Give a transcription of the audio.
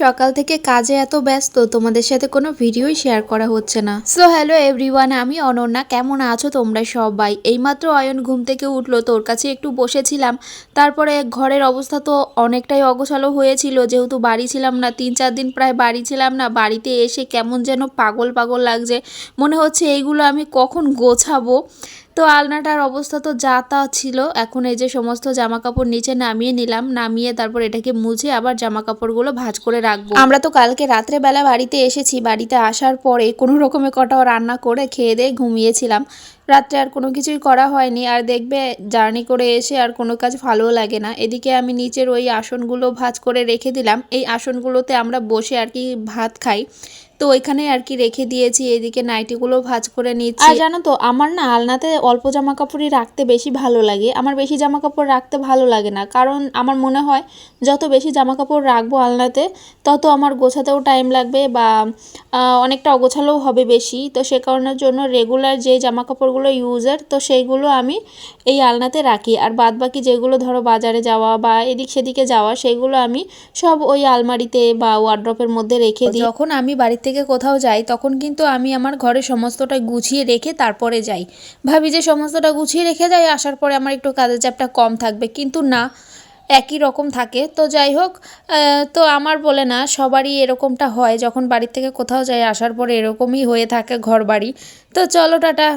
সকাল থেকে কাজে এত ব্যস্ত তোমাদের সাথে কোনো ভিডিওই শেয়ার করা হচ্ছে না। সো হ্যালো এভরিওয়ান, আমি অনন্যা। কেমন আছো তোমরা সবাই? এইমাত্র অয়ন ঘুম থেকে উঠলো, তোর কাছে একটু বসেছিলাম। তারপরে ঘরের অবস্থা তো অনেকটাই অগোছালো হয়েছিল, যেহেতু বাড়ি ছিলাম না, 3-4 দিন প্রায় বাড়ি ছিলাম না। বাড়িতে এসে কেমন যেন পাগল পাগল লাগছে, মনে হচ্ছে এইগুলো আমি কখন গোছাবো। তো আলনাটার অবস্থা তো যা তা ছিল। এখন এই যে সমস্ত জামা কাপড় নিচে নামিয়ে নিলাম, নামিয়ে তারপর এটাকে মুছে আবার জামা কাপড়গুলো ভাঁজ করে রাখবো। আমরা তো কালকে রাত্রেবেলা বাড়িতে এসেছি, বাড়িতে আসার পরে কোনো রকমে কটাও রান্না করে খেয়ে দিয়ে ঘুমিয়েছিলাম। রাত্রে আর কোনো কিছুই করা হয়নি। আর দেখবে জার্নি করে এসে আর কোনো কাজ ভালোও লাগে না। এদিকে আমি নিচের ওই আসনগুলো ভাঁজ করে রেখে দিলাম। এই আসনগুলোতে আমরা বসে আর কি ভাত খাই, তো ওইখানে আর কি রেখে দিয়েছি। এদিকে নাইটিগুলো ভাঁজ করে নিচ্ছি। আর জানো তো, আমার না আলনাতে অল্প জামা কাপড়ই রাখতে বেশি ভালো লাগে। আমার বেশি জামা কাপড় রাখতে ভালো লাগে না, কারণ আমার মনে হয় যত বেশি জামা কাপড় রাখবো আলনাতে, তত আমার গোছাতেও টাইম লাগবে বা অনেকটা অগোছালোও হবে বেশি। তো সে কারণের জন্য রেগুলার যে জামা কাপড়গুলো ইউজের, তো সেইগুলো আমি এই আলনাতে রাখি। আর বাদ বাকি যেগুলো ধরো বাজারে যাওয়া বা এদিক সেদিকে যাওয়া, সেগুলো আমি সব ওই আলমারিতে বা ওয়ার্ড্রপের মধ্যে রেখে দিই। যখন আমি বাড়ি থেকে কোথাও যাই, তখন কিন্তু আমি আমার ঘরে সমস্তটা গুছিয়ে রেখে তারপরে যাই। ভাবি যে সমস্তটা গুছিয়ে রেখে যাই, আসার পরে আমার একটু কাজের চাপটা কম থাকবে, কিন্তু না, একই রকম থাকে। তো যাই হোক, তো আমার বলে না, সবারই এরকমটা হয়, যখন বাড়ি থেকে কোথাও যাই আসার পরে এরকমই হয়ে থাকে ঘর বাড়ি। তো চলো টাটা।